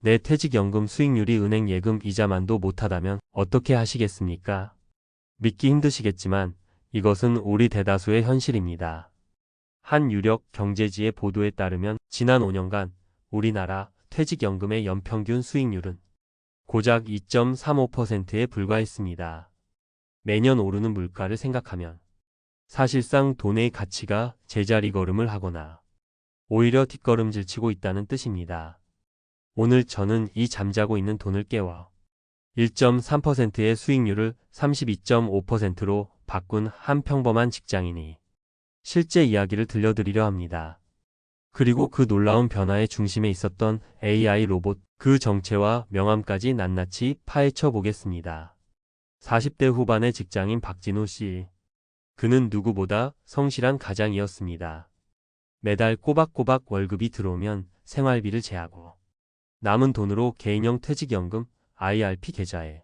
내 퇴직연금 수익률이 은행 예금 이자만도 못하다면 어떻게 하시겠습니까? 믿기 힘드시겠지만 이것은 우리 대다수의 현실입니다. 한 유력 경제지의 보도에 따르면 지난 5년간 우리나라 퇴직연금의 연평균 수익률은 고작 2.35%에 불과했습니다. 매년 오르는 물가를 생각하면 사실상 돈의 가치가 제자리 걸음을 하거나 오히려 뒷걸음질 치고 있다는 뜻입니다. 오늘 저는 이 잠자고 있는 돈을 깨워 1.3%의 수익률을 32.5%로 바꾼 한 평범한 직장인이 실제 이야기를 들려드리려 합니다. 그리고 그 놀라운 변화의 중심에 있었던 AI 로봇, 그 정체와 명암까지 낱낱이 파헤쳐 보겠습니다. 40대 후반의 직장인 박진우 씨. 그는 누구보다 성실한 가장이었습니다. 매달 꼬박꼬박 월급이 들어오면 생활비를 제하고 남은 돈으로 개인형 퇴직연금 IRP 계좌에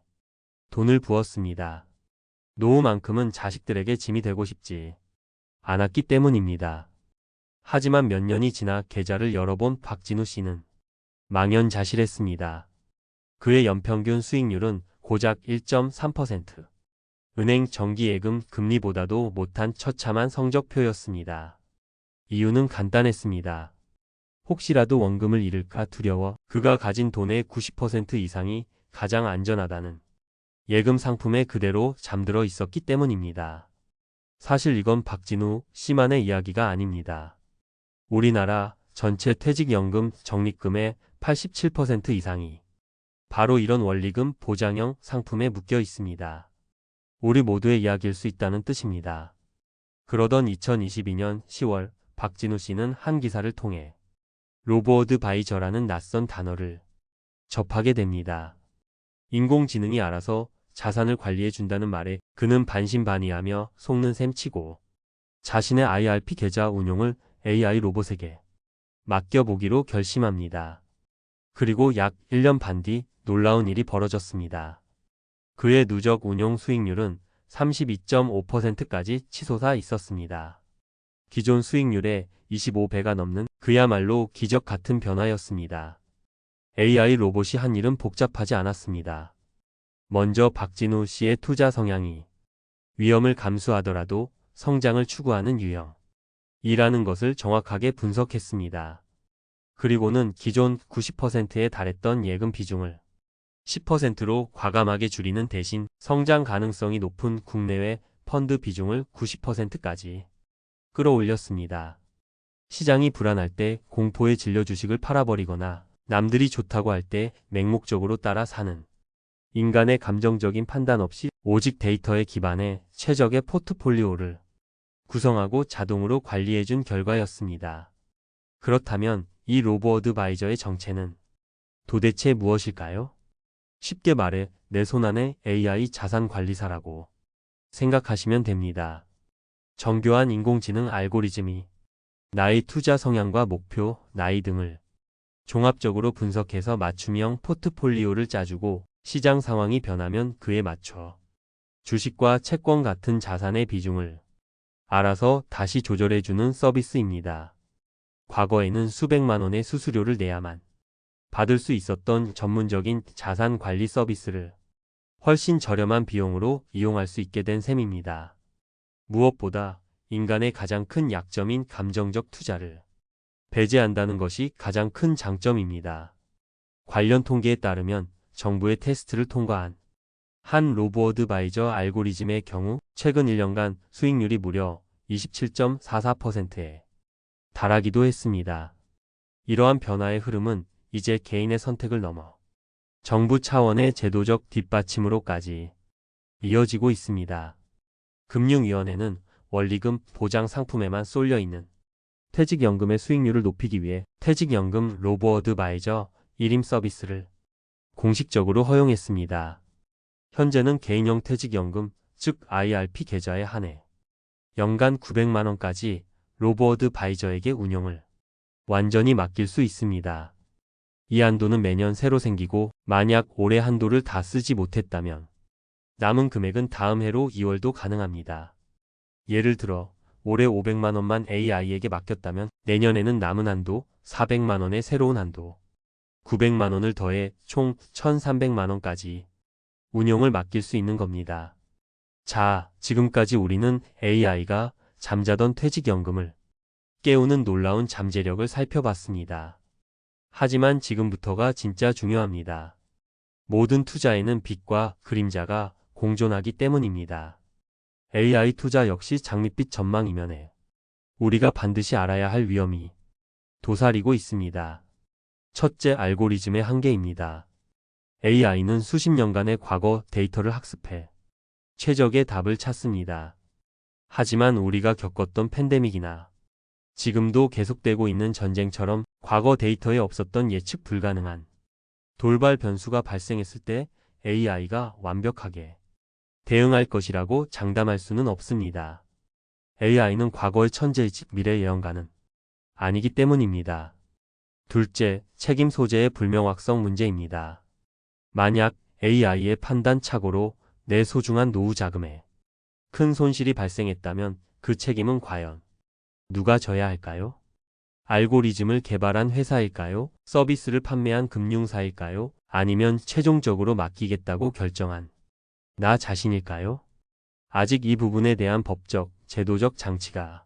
돈을 부었습니다. 노후만큼은 자식들에게 짐이 되고 싶지 않았기 때문입니다. 하지만 몇 년이 지나 계좌를 열어본 박진우 씨는 망연자실했습니다. 그의 연평균 수익률은 고작 1.3%. 은행 정기예금 금리보다도 못한 처참한 성적표였습니다. 이유는 간단했습니다. 혹시라도 원금을 잃을까 두려워 그가 가진 돈의 90% 이상이 가장 안전하다는 예금 상품에 그대로 잠들어 있었기 때문입니다. 사실 이건 박진우 씨만의 이야기가 아닙니다. 우리나라 전체 퇴직연금 적립금의 87% 이상이 바로 이런 원리금 보장형 상품에 묶여 있습니다. 우리 모두의 이야기일 수 있다는 뜻입니다. 그러던 2022년 10월 박진우 씨는 한 기사를 통해 로보어드바이저라는 낯선 단어를 접하게 됩니다. 인공지능이 알아서 자산을 관리해준다는 말에 그는 반신반의하며 속는 셈 치고 자신의 IRP 계좌 운용을 AI 로봇에게 맡겨보기로 결심합니다. 그리고 약 1년 반 뒤 놀라운 일이 벌어졌습니다. 그의 누적 운용 수익률은 32.5%까지 치솟아 있었습니다. 기존 수익률의 25배가 넘는 그야말로 기적 같은 변화였습니다. AI 로봇이 한 일은 복잡하지 않았습니다. 먼저 박진우 씨의 투자 성향이 위험을 감수하더라도 성장을 추구하는 유형이라는 것을 정확하게 분석했습니다. 그리고는 기존 90%에 달했던 예금 비중을 10%로 과감하게 줄이는 대신 성장 가능성이 높은 국내외 펀드 비중을 90%까지 끌어올렸습니다. 시장이 불안할 때 공포에 질려 주식을 팔아버리거나 남들이 좋다고 할 때 맹목적으로 따라 사는 인간의 감정적인 판단 없이 오직 데이터에 기반해 최적의 포트폴리오를 구성하고 자동으로 관리해준 결과였습니다. 그렇다면 이 로보어드바이저의 정체는 도대체 무엇일까요? 쉽게 말해 내 손안의 AI 자산관리사라고 생각하시면 됩니다. 정교한 인공지능 알고리즘이 나의 투자 성향과 목표, 나이 등을 종합적으로 분석해서 맞춤형 포트폴리오를 짜주고 시장 상황이 변하면 그에 맞춰 주식과 채권 같은 자산의 비중을 알아서 다시 조절해주는 서비스입니다. 과거에는 수백만 원의 수수료를 내야만 받을 수 있었던 전문적인 자산 관리 서비스를 훨씬 저렴한 비용으로 이용할 수 있게 된 셈입니다. 무엇보다 인간의 가장 큰 약점인 감정적 투자를 배제한다는 것이 가장 큰 장점입니다. 관련 통계에 따르면 정부의 테스트를 통과한 한 로보어드바이저 알고리즘의 경우 최근 1년간 수익률이 무려 27.44%에 달하기도 했습니다. 이러한 변화의 흐름은 이제 개인의 선택을 넘어 정부 차원의 제도적 뒷받침으로까지 이어지고 있습니다. 금융위원회는 원리금 보장 상품에만 쏠려 있는 퇴직연금의 수익률을 높이기 위해 퇴직연금 로보어드바이저 1임 서비스를 공식적으로 허용했습니다. 현재는 개인형 퇴직연금, 즉 IRP 계좌에 한해 연간 900만 원까지 로보어드바이저에게 운용을 완전히 맡길 수 있습니다. 이 한도는 매년 새로 생기고 만약 올해 한도를 다 쓰지 못했다면 남은 금액은 다음 해로 2월도 가능합니다. 예를 들어 올해 500만 원만 AI에게 맡겼다면 내년에는 남은 한도 400만 원의 새로운 한도 900만 원을 더해 총 1,300만 원까지 운용을 맡길 수 있는 겁니다. 자, 지금까지 우리는 AI가 잠자던 퇴직연금을 깨우는 놀라운 잠재력을 살펴봤습니다. 하지만 지금부터가 진짜 중요합니다. 모든 투자에는 빛과 그림자가 공존하기 때문입니다. AI 투자 역시 장밋빛 전망 이면에 우리가 반드시 알아야 할 위험이 도사리고 있습니다. 첫째, 알고리즘의 한계입니다. AI는 수십 년간의 과거 데이터를 학습해 최적의 답을 찾습니다. 하지만 우리가 겪었던 팬데믹이나 지금도 계속되고 있는 전쟁처럼 과거 데이터에 없었던 예측 불가능한 돌발 변수가 발생했을 때 AI가 완벽하게 대응할 것이라고 장담할 수는 없습니다. AI는 과거의 천재이지 미래 예언가는 아니기 때문입니다. 둘째, 책임 소재의 불명확성 문제입니다. 만약 AI의 판단 착오로 내 소중한 노후 자금에 큰 손실이 발생했다면 그 책임은 과연 누가 져야 할까요? 알고리즘을 개발한 회사일까요? 서비스를 판매한 금융사일까요? 아니면 최종적으로 맡기겠다고 결정한 나 자신일까요? 아직 이 부분에 대한 법적, 제도적 장치가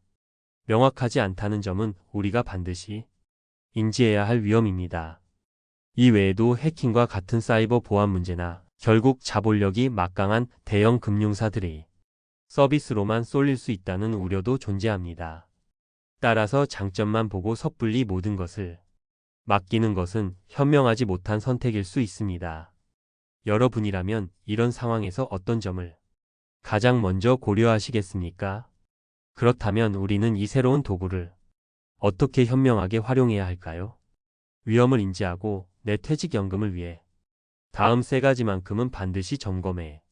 명확하지 않다는 점은 우리가 반드시 인지해야 할 위험입니다. 이 외에도 해킹과 같은 사이버 보안 문제나 결국 자본력이 막강한 대형 금융사들의 서비스로만 쏠릴 수 있다는 우려도 존재합니다. 따라서 장점만 보고 섣불리 모든 것을 맡기는 것은 현명하지 못한 선택일 수 있습니다. 여러분이라면 이런 상황에서 어떤 점을 가장 먼저 고려하시겠습니까? 그렇다면 우리는 이 새로운 도구를 어떻게 현명하게 활용해야 할까요? 위험을 인지하고 내 퇴직연금을 위해 다음 세 가지만큼은 반드시 점검해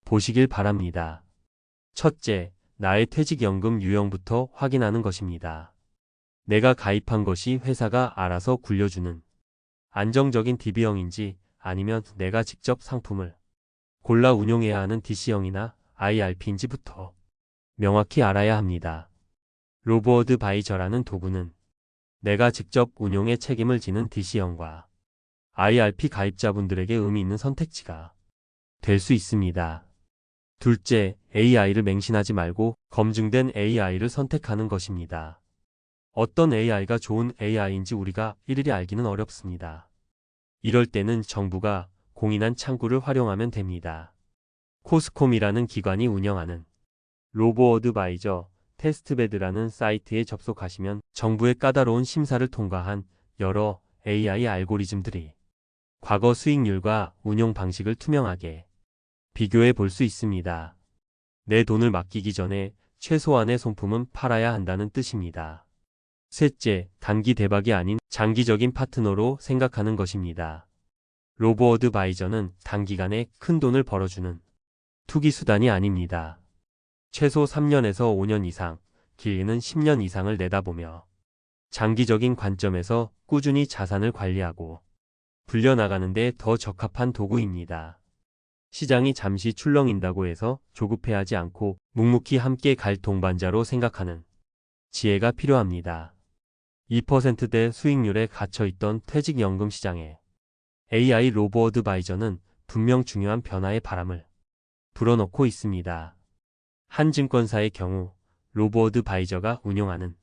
보시길 바랍니다. 첫째, 나의 퇴직연금 유형부터 확인하는 것입니다. 내가 가입한 것이 회사가 알아서 굴려주는 안정적인 DB형인지 아니면 내가 직접 상품을 골라 운용해야 하는 DC형이나 IRP인지부터 명확히 알아야 합니다. 로보어드바이저라는 도구는 내가 직접 운용에 책임을 지는 DC형과 IRP 가입자분들에게 의미 있는 선택지가 될 수 있습니다. 둘째, AI를 맹신하지 말고 검증된 AI를 선택하는 것입니다. 어떤 AI가 좋은 AI인지 우리가 일일이 알기는 어렵습니다. 이럴 때는 정부가 공인한 창구를 활용하면 됩니다. 코스콤이라는 기관이 운영하는 로보어드바이저 테스트베드라는 사이트에 접속하시면 정부의 까다로운 심사를 통과한 여러 AI 알고리즘들이 과거 수익률과 운용 방식을 투명하게 비교해 볼 수 있습니다. 내 돈을 맡기기 전에 최소한의 손품은 팔아야 한다는 뜻입니다. 셋째, 단기 대박이 아닌 장기적인 파트너로 생각하는 것입니다. 로보어드바이저는 단기간에 큰 돈을 벌어주는 투기 수단이 아닙니다. 최소 3년에서 5년 이상, 길게는 10년 이상을 내다보며 장기적인 관점에서 꾸준히 자산을 관리하고 불려나가는 데 더 적합한 도구입니다. 시장이 잠시 출렁인다고 해서 조급해하지 않고 묵묵히 함께 갈 동반자로 생각하는 지혜가 필요합니다. 2%대 수익률에 갇혀있던 퇴직연금 시장에 AI 로보어드바이저는 분명 중요한 변화의 바람을 불어넣고 있습니다. 한 증권사의 경우 로보어드바이저가 운용하는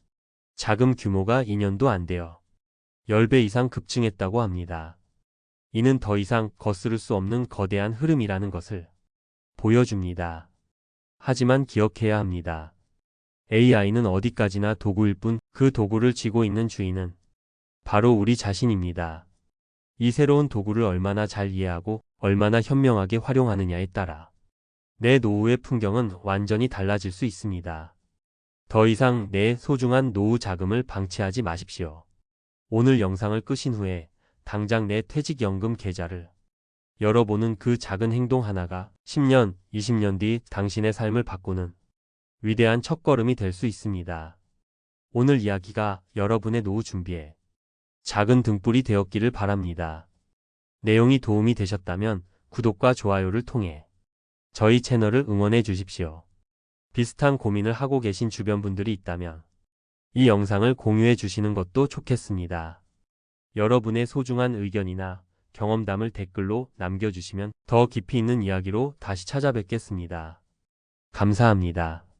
자금 규모가 2년도 안 되어 10배 이상 급증했다고 합니다. 이는 더 이상 거스를 수 없는 거대한 흐름이라는 것을 보여줍니다. 하지만 기억해야 합니다. AI는 어디까지나 도구일 뿐 그 도구를 쥐고 있는 주인은 바로 우리 자신입니다. 이 새로운 도구를 얼마나 잘 이해하고 얼마나 현명하게 활용하느냐에 따라 내 노후의 풍경은 완전히 달라질 수 있습니다. 더 이상 내 소중한 노후 자금을 방치하지 마십시오. 오늘 영상을 끄신 후에 당장 내 퇴직연금 계좌를 열어보는 그 작은 행동 하나가 10년, 20년 뒤 당신의 삶을 바꾸는 위대한 첫걸음이 될 수 있습니다. 오늘 이야기가 여러분의 노후 준비에 작은 등불이 되었기를 바랍니다. 내용이 도움이 되셨다면 구독과 좋아요를 통해 저희 채널을 응원해 주십시오. 비슷한 고민을 하고 계신 주변 분들이 있다면 이 영상을 공유해 주시는 것도 좋겠습니다. 여러분의 소중한 의견이나 경험담을 댓글로 남겨주시면 더 깊이 있는 이야기로 다시 찾아뵙겠습니다. 감사합니다.